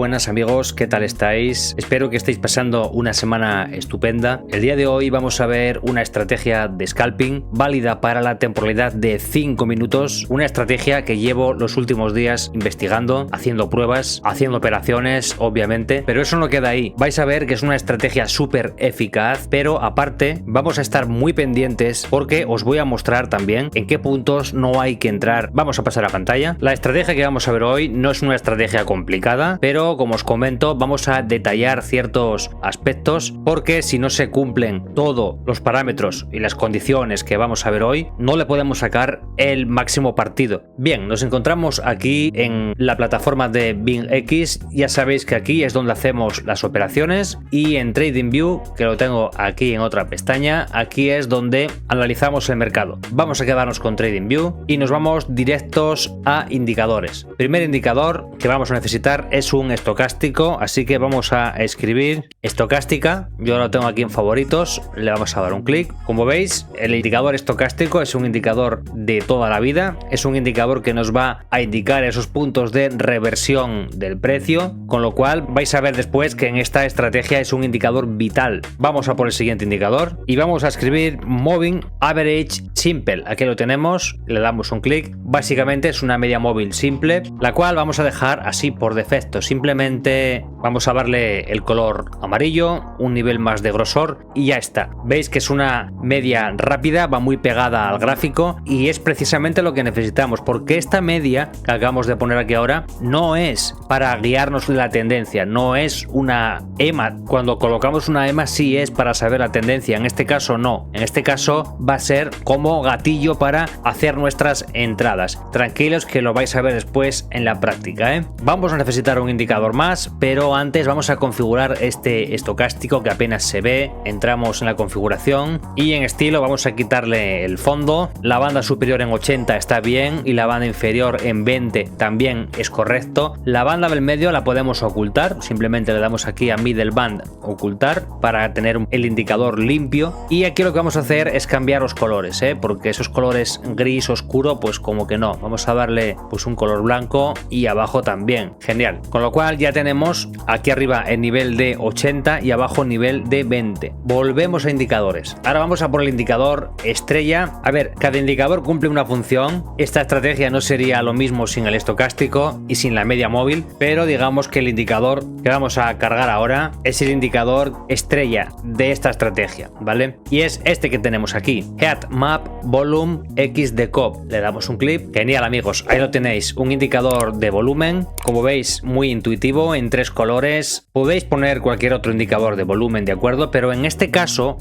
buenas amigos, ¿qué tal estáis? Espero que estéis pasando una semana estupenda. El día de hoy vamos a ver una estrategia de scalping válida para la temporalidad de 5 minutos. Una estrategia que llevo los últimos días investigando, haciendo pruebas, haciendo operaciones, obviamente. Pero eso no queda ahí. Vais a ver que es una estrategia súper eficaz, pero aparte vamos a estar muy pendientes porque os voy a mostrar también en qué puntos no hay que entrar. Vamos a pasar a pantalla. La estrategia que vamos a ver hoy no es una estrategia complicada, pero como os comento vamos a detallar ciertos aspectos porque si no se cumplen todos los parámetros y las condiciones que vamos a ver hoy, no le podemos sacar el máximo partido. Bien, nos encontramos aquí en la plataforma de BingX. Ya sabéis que aquí es donde hacemos las operaciones, y en TradingView, que lo tengo aquí en otra pestaña, aquí es donde analizamos el mercado. Vamos a quedarnos con TradingView y nos vamos directos a indicadores. Primer indicador que vamos a necesitar es un estocástico, así que vamos a escribir estocástica. Yo lo tengo aquí en favoritos, le vamos a dar un clic. Como veis, el indicador estocástico es un indicador de toda la vida, es un indicador que nos va a indicar esos puntos de reversión del precio, con lo cual vais a ver después que en esta estrategia es un indicador vital. Vamos a por el siguiente indicador y vamos a escribir Moving Average Simple. Aquí lo tenemos, le damos un clic. Básicamente es una media móvil simple, la cual vamos a dejar así por defecto. Simplemente vamos a darle el color amarillo, un nivel más de grosor y ya está. Veis que es una media rápida, va muy pegada al gráfico y es precisamente lo que necesitamos, porque esta media que acabamos de poner aquí ahora no es para guiarnos de la tendencia, no es una EMA. Cuando colocamos una EMA sí es para saber la tendencia, en este caso no. En este caso va a ser como gatillo para hacer nuestras entradas. Tranquilos que lo vais a ver después en la práctica, ¿eh? Vamos a necesitar un indicador más, pero antes vamos a configurar este estocástico que apenas se ve. Entramos en la configuración y en estilo vamos a quitarle el fondo. La banda superior en 80 está bien y la banda inferior en 20 también es correcto. La banda del medio la podemos ocultar, simplemente le damos aquí a middle band ocultar para tener el indicador limpio. Y aquí lo que vamos a hacer es cambiar los colores, porque esos colores gris oscuro pues como que no. Vamos a darle pues un color blanco y abajo también. Genial. Con lo cual ya tenemos aquí arriba el nivel de 80 y abajo nivel de 20. Volvemos a indicadores. Ahora vamos a por el indicador estrella. A ver, cada indicador cumple una función. Esta estrategia no sería lo mismo sin el estocástico y sin la media móvil, pero digamos que el indicador que vamos a cargar ahora es el indicador estrella de esta estrategia, ¿vale? Y es este que tenemos aquí, Heat Map Volume X de COP. Le damos un clic. Genial amigos, ahí lo tenéis, un indicador de volumen, como veis muy intuitivo, en 3 colores. Podéis poner cualquier otro indicador de volumen, de acuerdo, pero en este caso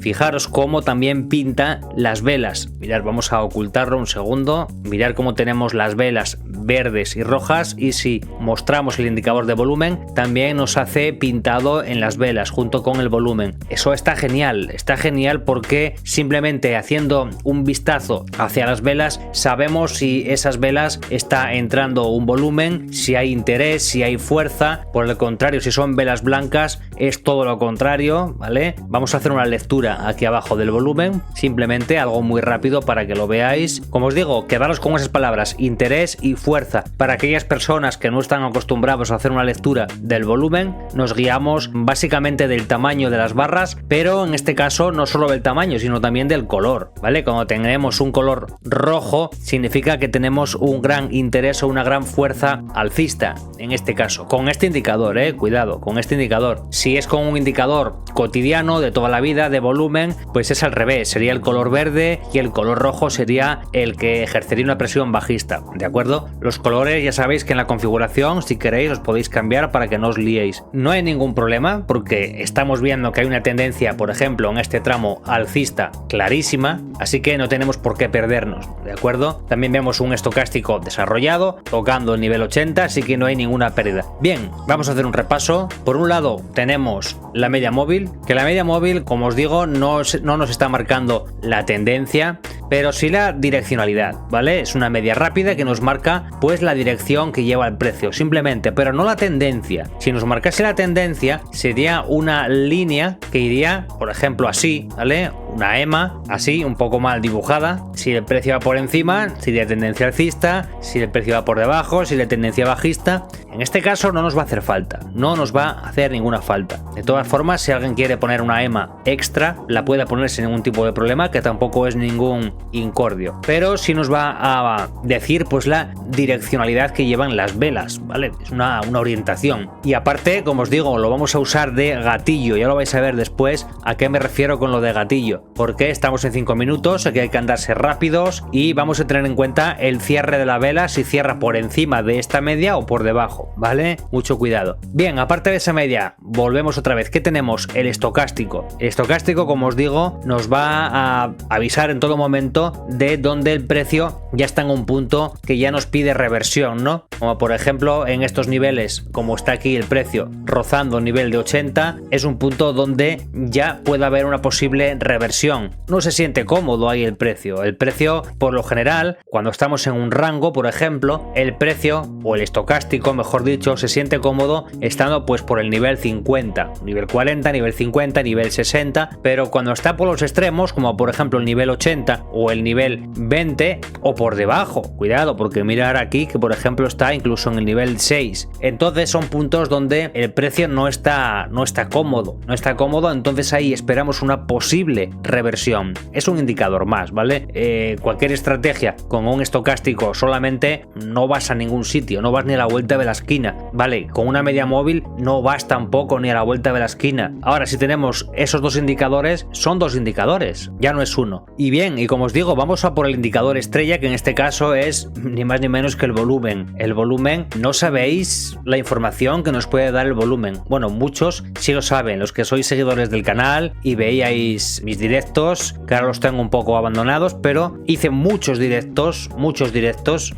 fijaros cómo también pinta las velas. Mirad, vamos a ocultarlo un segundo. Mirad cómo tenemos las velas verdes y rojas, y si mostramos el indicador de volumen también nos hace pintado en las velas junto con el volumen. Eso está genial porque simplemente haciendo un vistazo hacia las velas sabemos si esas velas está entrando un volumen, si hay interés, si hay fuerza. Por el contrario, si son velas blancas es todo lo contrario, ¿vale? Vamos a hacer una lectura aquí abajo del volumen, simplemente algo muy rápido para que lo veáis. Como os digo, quedaros con esas palabras, interés y fuerza. Para aquellas personas que no están acostumbrados a hacer una lectura del volumen, nos guiamos básicamente del tamaño de las barras, pero en este caso no solo del tamaño, sino también del color, ¿vale? Cuando tenemos un color rojo, significa que tenemos un gran interés o una gran fuerza alcista, en este caso. Con este indicador, cuidado, con este indicador. Si es con un indicador cotidiano de toda la vida de volumen, pues es al revés, sería el color verde y el color rojo sería el que ejercería una presión bajista, ¿de acuerdo? Los colores ya sabéis que en la configuración, si queréis, los podéis cambiar para que no os liéis. No hay ningún problema porque estamos viendo que hay una tendencia, por ejemplo, en este tramo alcista clarísima, así que no tenemos por qué perdernos, ¿de acuerdo? También vemos un estocástico desarrollado tocando el nivel 80, así que no hay ninguna pérdida. Bien, vamos a hacer un repaso. Por un lado tenemos la media móvil, que la media móvil, como os digo, no nos está marcando la tendencia, pero sí la direccionalidad, ¿vale? Es una media rápida que nos marca pues la dirección que lleva el precio, simplemente, pero no la tendencia. Si nos marcase la tendencia, sería una línea que iría, por ejemplo, así, ¿vale? una EMA, así, un poco mal dibujada. Si el precio va por encima, si de tendencia alcista, si el precio va por debajo, si de tendencia bajista. En este caso no nos va a hacer falta, no nos va a hacer ninguna falta. De todas formas, si alguien quiere poner una EMA extra, la puede poner sin ningún tipo de problema, que tampoco es ningún incordio. Pero sí nos va a decir pues la direccionalidad que llevan las velas, ¿vale? Es una orientación. Y aparte, como os digo, lo vamos a usar de gatillo, ya lo vais a ver después a qué me refiero con lo de gatillo, porque estamos en 5 minutos, aquí hay que andarse rápidos y vamos a tener en cuenta el cierre de la vela, si cierra por encima de esta media o por debajo, ¿vale? Mucho cuidado. Bien, aparte de esa media, volvemos otra vez. ¿Qué tenemos? El estocástico. El estocástico, como os digo, nos va a avisar en todo momento de dónde el precio ya está en un punto que ya nos pide reversión, ¿no? Como por ejemplo en estos niveles, como está aquí el precio rozando el nivel de 80, es un punto donde ya puede haber una posible reversión. No se siente cómodo ahí el precio. El precio, por lo general, cuando estamos en un rango, por ejemplo, el precio o el estocástico, mejor dicho, se siente cómodo estando pues por el nivel 50, nivel 40, nivel 50, nivel 60, pero cuando está por los extremos, como por ejemplo el nivel 80 o el nivel 20 o por debajo, cuidado, porque mirar aquí que por ejemplo está incluso en el nivel 6, entonces son puntos donde el precio no está cómodo, entonces ahí esperamos una posible reversión. Es un indicador más, ¿vale? Cualquier estrategia con un estocástico solamente no vas a ningún sitio, no vas ni a la vuelta de la esquina, ¿vale? Con una media móvil no vas tampoco ni a la vuelta de la esquina. Ahora, si tenemos esos dos indicadores, son dos indicadores, ya no es uno. Y bien, y como os digo, vamos a por el indicador estrella, que en este caso es ni más ni menos que el volumen. El volumen, no sabéis la información que nos puede dar el volumen. Bueno, muchos sí lo saben, los que sois seguidores del canal y veíais mis directos, que ahora los tengo un poco abandonados, pero hice muchos directos,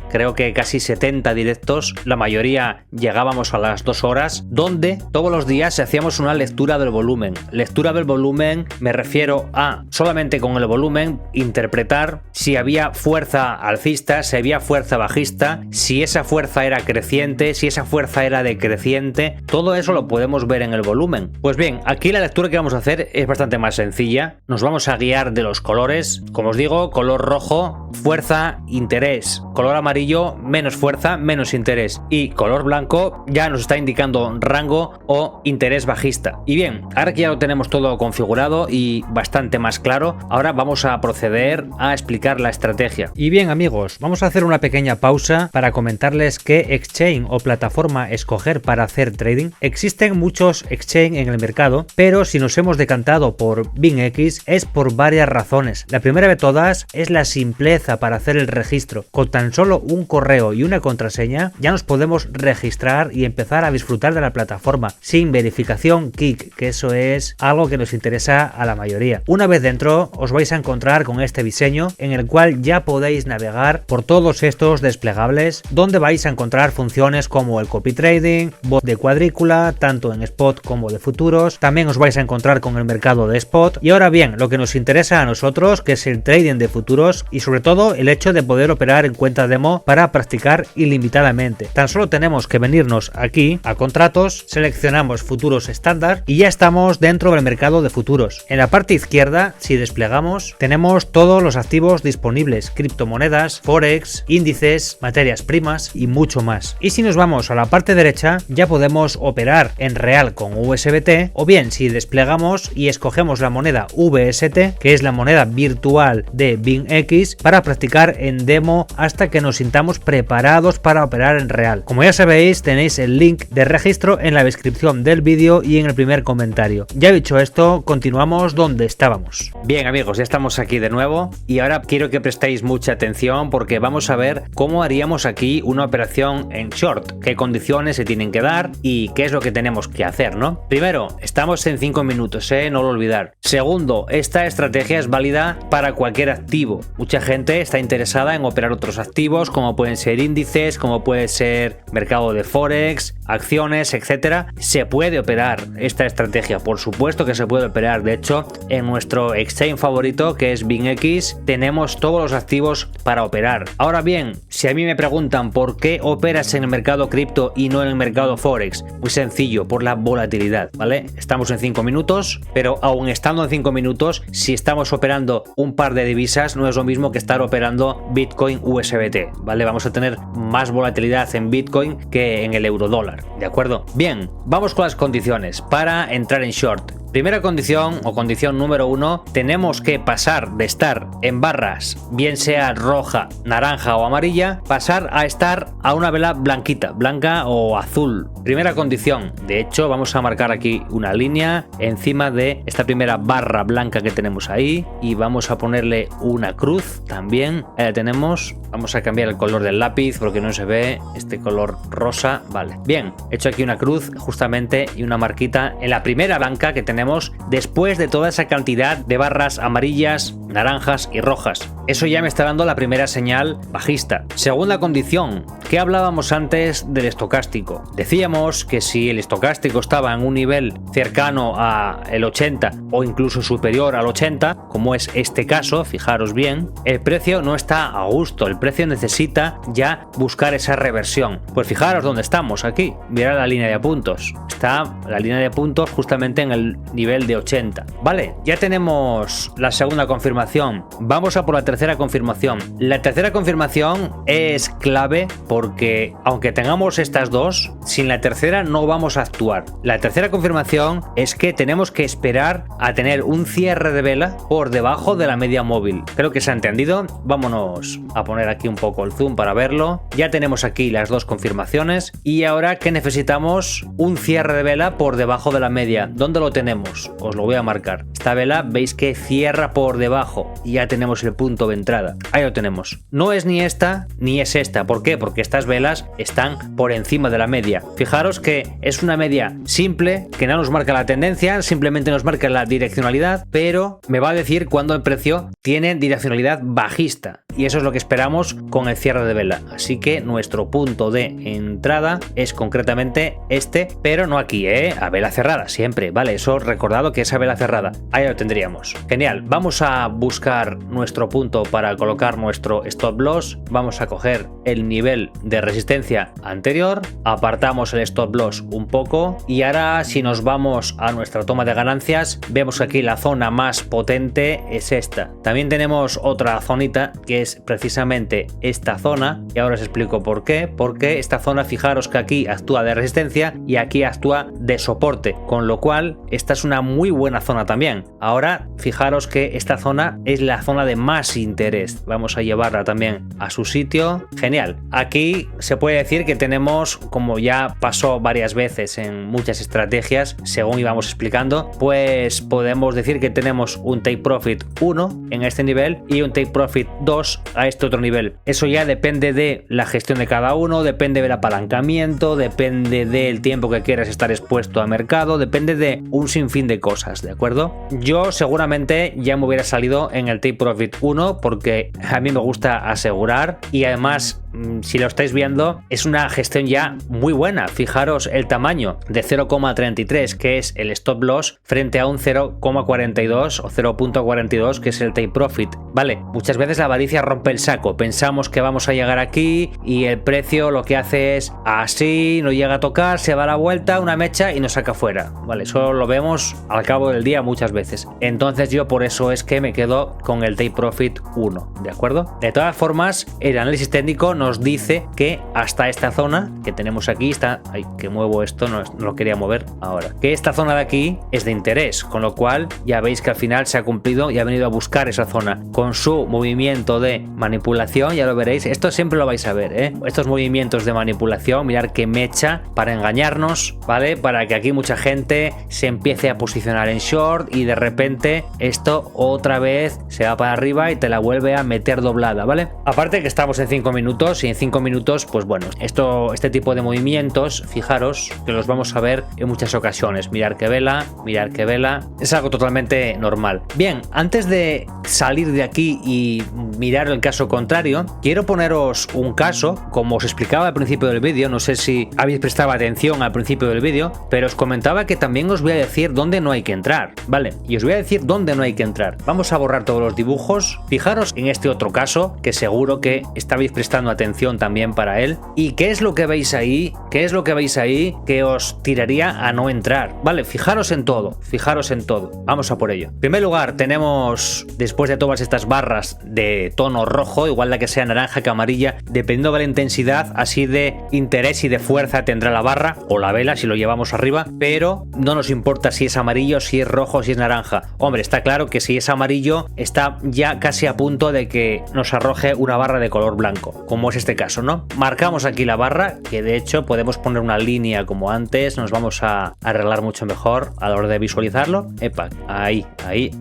creo que casi 70 directos, la mayoría llegábamos a las 2 horas, donde todos los días hacíamos una lectura del volumen. Lectura del volumen me refiero a solamente con el volumen interpretar si había fuerza alcista, si había fuerza bajista, si esa fuerza era creciente, si esa fuerza era decreciente. Todo eso lo podemos ver en el volumen. Pues bien, aquí la lectura que vamos a hacer es bastante más sencilla. Nos vamos a guiar de los colores. Como os digo, color rojo, fuerza, interés. Color amarillo, menos fuerza, menos interés. Y color blanco ya nos está indicando rango o interés bajista. Y bien, ahora que ya lo tenemos todo configurado y bastante más claro, ahora vamos a proceder a explicar la estrategia. Y bien amigos, vamos a hacer una pequeña pausa para comentarles qué exchange o plataforma escoger para hacer trading. Existen muchos exchange en el mercado, pero si nos hemos decantado por BingX es por varias razones. La primera de todas es la simpleza para hacer el registro. Con tan solo un correo y una contraseña ya nos podemos registrar y empezar a disfrutar de la plataforma sin verificación KIC, que eso es algo que nos interesa a la mayoría. Una vez dentro os vais a encontrar con este diseño en el cual ya podéis navegar por todos estos desplegables, donde vais a encontrar funciones como el copy trading, bot de cuadrícula, tanto en spot como de futuros. También os vais a encontrar con el mercado de spot. Y ahora bien, lo que nos interesa a nosotros, que es el trading de futuros y sobre todo el hecho de poder operar en cuenta demo para practicar ilimitadamente. Tan solo tenemos que venirnos aquí a contratos, seleccionamos futuros estándar y ya estamos dentro del mercado de futuros. En la parte izquierda, si desplegamos, tenemos todos los activos disponibles, criptomonedas, forex, índices, materias primas y mucho más. Y si nos vamos a la parte derecha, ya podemos operar en real con USDT, o bien si desplegamos y escogemos la moneda VST, que es la moneda virtual de BingX, para practicar en demo hasta que nos sintamos preparados para operar en real. Como ya sabéis, tenéis el link de registro en la descripción del vídeo y en el primer comentario. Ya dicho esto, continuamos donde estábamos. Bien amigos, ya estamos aquí de nuevo y ahora quiero que prestéis mucha atención porque vamos a ver cómo haríamos aquí una operación en short, qué condiciones se tienen que dar y qué es lo que tenemos que hacer, ¿no? Primero, estamos en 5 minutos, no lo olvidar. Segundo, esta estrategia es válida para cualquier activo. Mucha gente está interesada en operar otros activos como pueden ser índices, como puede ser mercado de forex, acciones, etcétera. Se puede operar esta estrategia, por supuesto que se puede operar. De hecho, en nuestro exchange favorito, que es BingX, tenemos todos los activos para operar. Ahora bien, si a mí me preguntan por qué operas en el mercado cripto y no en el mercado forex, muy sencillo, por la volatilidad, ¿vale? Estamos en 5 minutos, pero aún estando en 5 minutos puntos. Si estamos operando un par de divisas, no es lo mismo que estar operando Bitcoin USDT, ¿vale? Vamos a tener más volatilidad en Bitcoin que en el euro dólar, ¿de acuerdo? Bien, vamos con las condiciones para entrar en short. Primera condición o condición número 1, tenemos que pasar de estar en barras, bien sea roja, naranja o amarilla, pasar a estar a una vela blanquita, blanca o azul. Primera condición, de hecho vamos a marcar aquí una línea encima de esta primera barra blanca que tenemos ahí y vamos a ponerle una cruz también. Ahí la tenemos, vamos a cambiar el color del lápiz porque no se ve este color rosa, vale. Bien, he hecho aquí una cruz justamente y una marquita en la primera blanca que tenemos después de toda esa cantidad de barras amarillas, naranjas y rojas. Eso ya me está dando la primera señal bajista. Segunda condición, ¿qué hablábamos antes del estocástico? Decíamos que si el estocástico estaba en un nivel cercano al 80 o incluso superior al 80, como es este caso, fijaros bien, el precio no está a gusto, el precio necesita ya buscar esa reversión. Pues fijaros dónde estamos aquí, mirad la línea de puntos. Está la línea de puntos justamente en el nivel de 80. Vale, ya tenemos la segunda confirmación. Vamos a por la tercera confirmación. La tercera confirmación es clave porque aunque tengamos estas dos, sin la tercera no vamos a actuar. La tercera confirmación es que tenemos que esperar a tener un cierre de vela por debajo de la media móvil. Creo que se ha entendido. Vámonos a poner aquí un poco el zoom para verlo. Ya tenemos aquí las dos confirmaciones y ahora que necesitamos un cierre de vela por debajo de la media. ¿Dónde lo tenemos? Os lo voy a marcar. Esta vela veis que cierra por debajo y ya tenemos el punto de entrada. Ahí lo tenemos. No es ni esta ni es esta. ¿Por qué? Porque estas velas están por encima de la media. Fijaros que es una media simple que no nos marca la tendencia, simplemente nos marca la direccionalidad, pero me va a decir cuando el precio tiene direccionalidad bajista. Y eso es lo que esperamos con el cierre de vela. Así que nuestro punto de entrada es concretamente este, pero no aquí, a vela cerrada, siempre, ¿vale? Eso recordado que es a vela cerrada. Ahí lo tendríamos. Genial. Vamos a buscar nuestro punto para colocar nuestro stop loss. Vamos a coger el nivel de resistencia anterior, apartamos el stop loss un poco y ahora si nos vamos a nuestra toma de ganancias, vemos aquí la zona más potente es esta. También tenemos otra zonita que es precisamente esta zona y ahora os explico por qué. Porque esta zona, fijaros que aquí actúa de resistencia y aquí actúa de soporte, con lo cual esta es una muy buena zona también. Ahora fijaros que esta zona es la zona de más interés. Vamos a llevarla también a su sitio. Genial. Aquí se puede decir que tenemos, como ya pasó varias veces en muchas estrategias, según íbamos explicando, pues podemos decir que tenemos un take profit 1 en este nivel y un take profit 2 a este otro nivel. Eso ya depende de la gestión de cada uno, depende del apalancamiento, depende del tiempo que quieras estar expuesto a mercado, depende de un sinfín de cosas, ¿de acuerdo? Yo seguramente ya me hubiera salido en el take profit 1 porque a mí me gusta asegurar y además si lo estáis viendo es una gestión ya muy buena. Fijaros el tamaño de 0,33 que es el stop loss frente a un 0,42 o 0,42 que es el take profit. Vale, muchas veces la avaricia rompe el saco, pensamos que vamos a llegar aquí y el precio lo que hace es así, no llega a tocar, se va a la vuelta, una mecha y nos saca fuera. Vale, eso lo vemos al cabo del día muchas veces. Entonces yo por eso es que me quedo con el take profit 1, ¿de acuerdo? De todas formas, el análisis técnico nos dice que hasta esta zona que tenemos aquí, está, ay, que muevo esto, no lo quería mover ahora, que esta zona de aquí es de interés, con lo cual ya veis que al final se ha cumplido y ha venido a buscar esa zona con su movimiento de manipulación, ya lo veréis, esto siempre lo vais a ver, estos movimientos de manipulación, mirar que mecha para engañarnos, ¿vale? Para que aquí mucha gente se empiece a posicionar en short y de repente esto otra vez se va para arriba y te la vuelve a meter doblada, ¿vale? Aparte que estamos en 5 minutos y en 5 minutos, pues bueno, este tipo de movimientos, fijaros que los vamos a ver en muchas ocasiones. Mirar que vela, es algo totalmente normal. Bien, antes de salir de aquí y mirar el caso contrario, quiero poneros un caso, como os explicaba al principio del vídeo, no sé si habéis prestado atención al principio del vídeo, pero os comentaba que también os voy a decir dónde no hay que entrar, ¿vale? Y os voy a decir dónde no hay que entrar. Vamos a borrar todos los dibujos. Fijaros en este otro caso, que seguro que estabais prestando atención atención también para él. ¿Y qué es lo que veis ahí? ¿Qué es lo que veis ahí que os tiraría a no entrar? Vale, fijaros en todo, fijaros en todo. Vamos a por ello. En primer lugar, tenemos, después de todas estas barras de tono rojo, igual la que sea naranja que amarilla, dependiendo de la intensidad, así de interés y de fuerza tendrá la barra o la vela si lo llevamos arriba, pero no nos importa si es amarillo, si es rojo, si es naranja. Hombre, está claro que si es amarillo está ya casi a punto de que nos arroje una barra de color blanco, como es este caso, ¿no? Marcamos aquí la barra, que de hecho podemos poner una línea como antes, nos vamos a arreglar mucho mejor a la hora de visualizarlo. Epa, ahí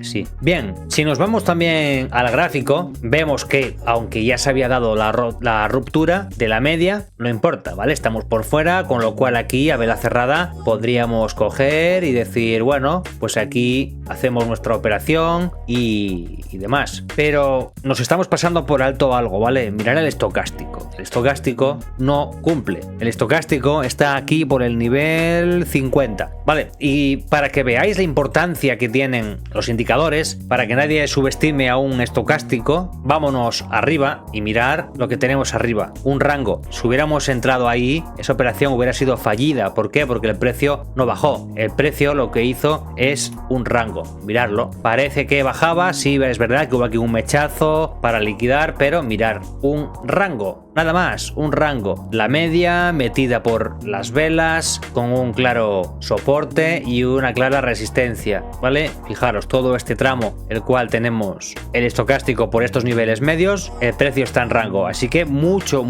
sí. Bien, si nos vamos también al gráfico, vemos que aunque ya se había dado la ruptura de la media, no importa, ¿vale? Estamos por fuera, con lo cual aquí a vela cerrada podríamos coger y decir, bueno, pues aquí hacemos nuestra operación y demás. Pero nos estamos pasando por alto algo, ¿vale? Mirar el estocástico. El estocástico no cumple. El estocástico está aquí por el nivel 50, ¿vale? Y para que veáis la importancia que tienen los indicadores, para que nadie subestime a un estocástico, vámonos arriba y mirar lo que tenemos arriba. Un rango. Si hubiéramos entrado ahí, esa operación hubiera sido fallida. ¿Por qué? Porque el precio no bajó. El precio lo que hizo es un rango. Miradlo. Parece que bajaba, sí, es verdad que hubo aquí un mechazo para liquidar, pero mirar, un rango. Nada más, un rango. La media metida por las velas con un claro soporte y una clara resistencia, ¿vale? Fijaros, todo este tramo, el cual tenemos el estocástico por estos niveles medios, el precio está en rango, así que mucho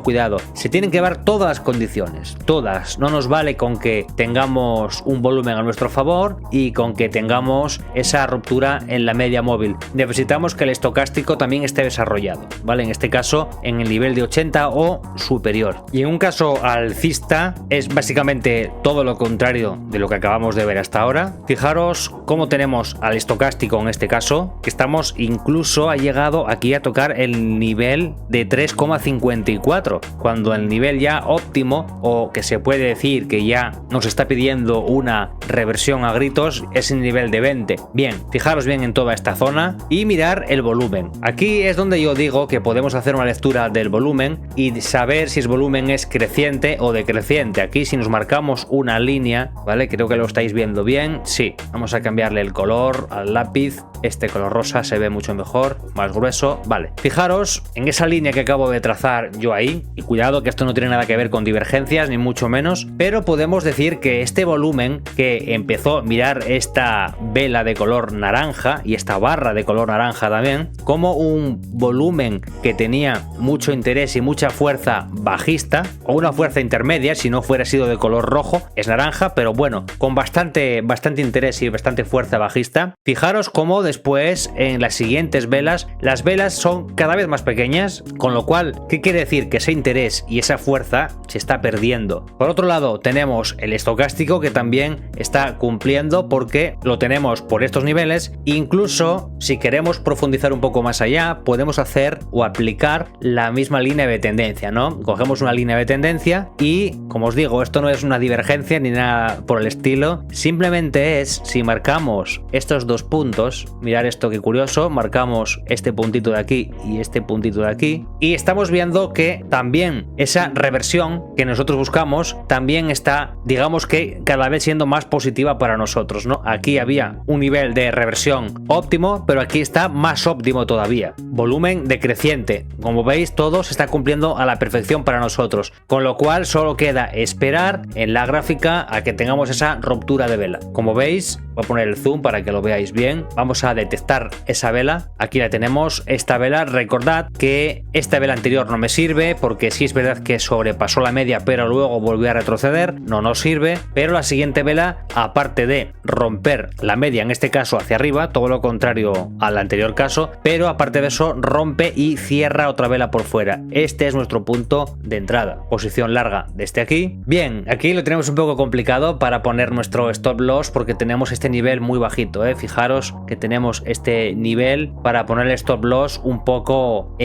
cuidado. Se tienen que ver todas las condiciones, todas. No nos vale con que tengamos un volumen a nuestro favor y con que tengamos esa ruptura en la media móvil. Necesitamos que el estocástico también esté desarrollado, ¿vale? En este caso, en el nivel de 80 o superior. Y en un caso alcista es básicamente todo lo contrario de lo que acabamos de ver hasta ahora. Fijaros cómo tenemos al estocástico en este caso, que estamos incluso ha llegado aquí a tocar el nivel de 3,54, cuando el nivel ya óptimo, o que se puede decir que ya nos está pidiendo una reversión a gritos, es el nivel de 20. Bien, fijaros bien en toda esta zona y mirar el volumen. Aquí es donde yo digo que podemos hacer una lectura del volumen y saber si el volumen es creciente o decreciente. Aquí si nos marcamos una línea, ¿vale? Creo que lo estáis viendo bien. Sí, vamos a cambiarle el color al lápiz. Este color rosa se ve mucho mejor, más grueso. Vale, fijaros en esa línea que acabo de trazar yo ahí, y cuidado que esto no tiene nada que ver con divergencias ni mucho menos, pero podemos decir que este volumen que empezó, mirar esta vela de color naranja y esta barra de color naranja también, como un volumen que tenía mucho interés y mucha fuerza bajista, o una fuerza intermedia si no fuera sido de color rojo, es naranja, pero bueno, con bastante interés y bastante fuerza bajista. Fijaros cómo después en las siguientes velas, las velas son cada vez más pequeñas, con lo cual, ¿qué quiere decir? Que ese interés y esa fuerza se está perdiendo. Por otro lado, tenemos el estocástico que también está cumpliendo porque lo tenemos por estos niveles. Incluso si queremos profundizar un poco más allá, podemos hacer o aplicar la misma línea de tendencia, ¿no? Cogemos una línea de tendencia y, como os digo, esto no es una divergencia ni nada por el estilo, simplemente es, si marcamos estos dos puntos, mirad esto que curioso, marcamos este puntito de aquí y este puntito de aquí, y estamos viendo que también esa reversión que nosotros buscamos también está, digamos que cada vez siendo más positiva para nosotros, ¿no? Aquí había un nivel de reversión óptimo, pero aquí está más óptimo todavía. Volumen decreciente. Como veis, todo se está cumpliendo a la perfección para nosotros, con lo cual solo queda esperar en la gráfica a que tengamos esa ruptura de vela. Como veis, voy a poner el zoom para que lo veáis bien. Vamos a detectar esa vela. Aquí la tenemos, esta vela. Recordad que esta vela anterior no me sirve porque sí es verdad que sobrepasó la media, pero luego volvió a retroceder. No nos sirve, pero la siguiente vela, aparte de romper la media, en este caso hacia arriba, todo lo contrario al anterior caso, pero aparte de eso rompe y cierra otra vela por fuera. Este es nuestro punto de entrada. Posición larga desde aquí. Bien, aquí lo tenemos un poco complicado para poner nuestro stop loss porque tenemos este nivel muy bajito, ¿eh? Fijaros que tenemos tenemos este nivel para poner el stop loss un poco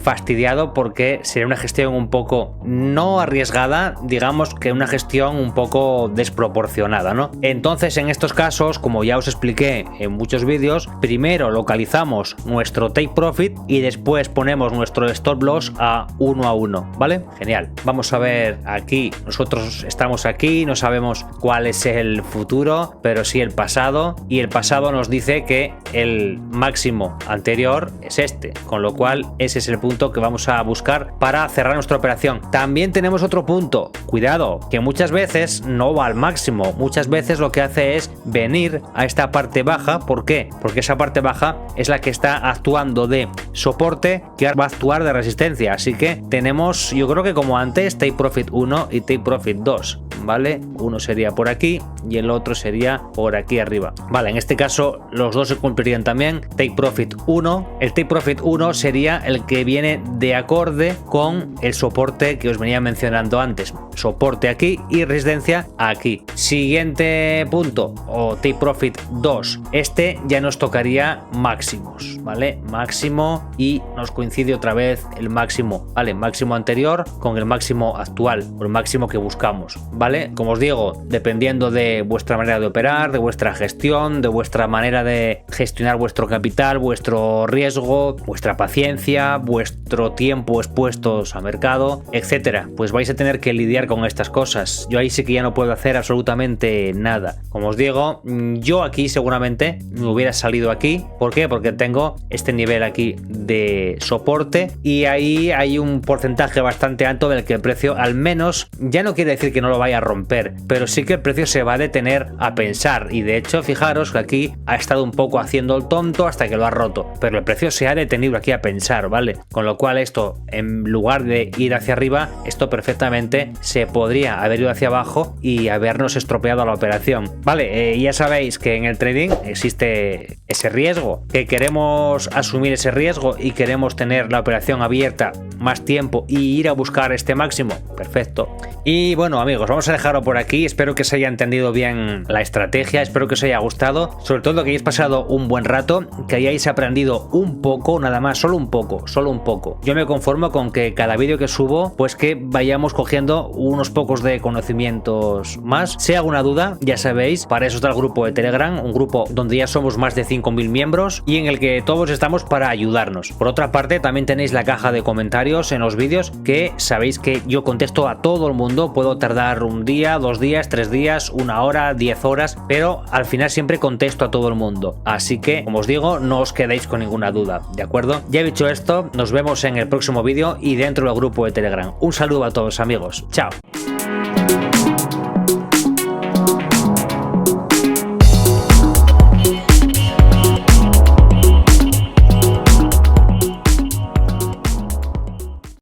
fastidiado, porque sería una gestión un poco no arriesgada, digamos que una gestión un poco desproporcionada, ¿no? Entonces, en estos casos, como ya os expliqué en muchos vídeos, primero localizamos nuestro take profit y después ponemos nuestro stop loss a 1 a 1, ¿vale? Genial. Vamos a ver aquí, nosotros estamos aquí, no sabemos cuál es el futuro, pero sí el pasado, y el pasado nos dice que el máximo anterior es este, con lo cual ese es el punto que vamos a buscar para cerrar nuestra operación. También tenemos otro punto, cuidado, que muchas veces no va al máximo, muchas veces lo que hace es venir a esta parte baja. ¿Por qué? Porque esa parte baja es la que está actuando de soporte, que ahora va a actuar de resistencia, así que tenemos, yo creo que como antes, take profit 1 y take profit 2, ¿vale? Uno sería por aquí y el otro sería por aquí arriba, ¿vale? En este caso los dos se cumplirían también. Take profit 1, el take profit 1 sería el que viene de acorde con el soporte que os venía mencionando antes, soporte aquí y resistencia aquí. Siguiente punto, o take profit 2, este ya nos tocaría máximos, ¿vale? Máximo, y nos coincide otra vez el máximo, ¿vale? Máximo anterior con el máximo actual, o el máximo que buscamos, ¿vale? Como os digo, dependiendo de vuestra manera de operar, de vuestra gestión, de vuestra manera de gestionar vuestro capital, vuestro riesgo, vuestra paciencia, vuestro tiempo expuestos a mercado, etcétera, pues vais a tener que lidiar con estas cosas. Yo ahí sí que ya no puedo hacer absolutamente nada. Como os digo, yo aquí seguramente me hubiera salido aquí. ¿Por qué? Porque tengo este nivel aquí de soporte y ahí hay un porcentaje bastante alto del que el precio, al menos, ya no quiere decir que no lo vaya a romper, pero sí que el precio se va a detener a pensar, y de hecho fijaros que aquí ha estado un poco haciendo el tonto hasta que lo ha roto, pero el precio se ha detenido aquí a pensar, ¿vale? Con lo cual esto, en lugar de ir hacia arriba, esto perfectamente se podría haber ido hacia abajo y habernos estropeado la operación, ¿vale? Ya sabéis que en el trading existe ese riesgo, que queremos asumir ese riesgo y queremos tener la operación abierta más tiempo y ir a buscar este máximo. Perfecto. Y bueno, amigos, vamos a dejarlo por aquí. Espero que se haya entendido bien la estrategia, espero que os haya gustado, sobre todo que hayáis pasado un buen rato, que hayáis aprendido un poco, nada más, solo un poco. Yo me conformo con que cada vídeo que subo, pues que vayamos cogiendo unos pocos de conocimientos más. Si hay alguna duda, ya sabéis, para eso está el grupo de Telegram, un grupo donde ya somos más de 5.000 miembros y en el que todos estamos para ayudarnos. Por otra parte, también tenéis la caja de comentarios en los vídeos, que sabéis que yo contesto a todo el mundo. Puedo tardar un día, 2 días, 3 días, 1 hora, 10 horas, pero al final siempre contesto a todo el mundo. Así que, como os digo, no os quedéis con ninguna duda, ¿de acuerdo? Ya dicho esto, nos vemos en el próximo vídeo y dentro del grupo de Telegram. Un saludo a todos, amigos. Chao.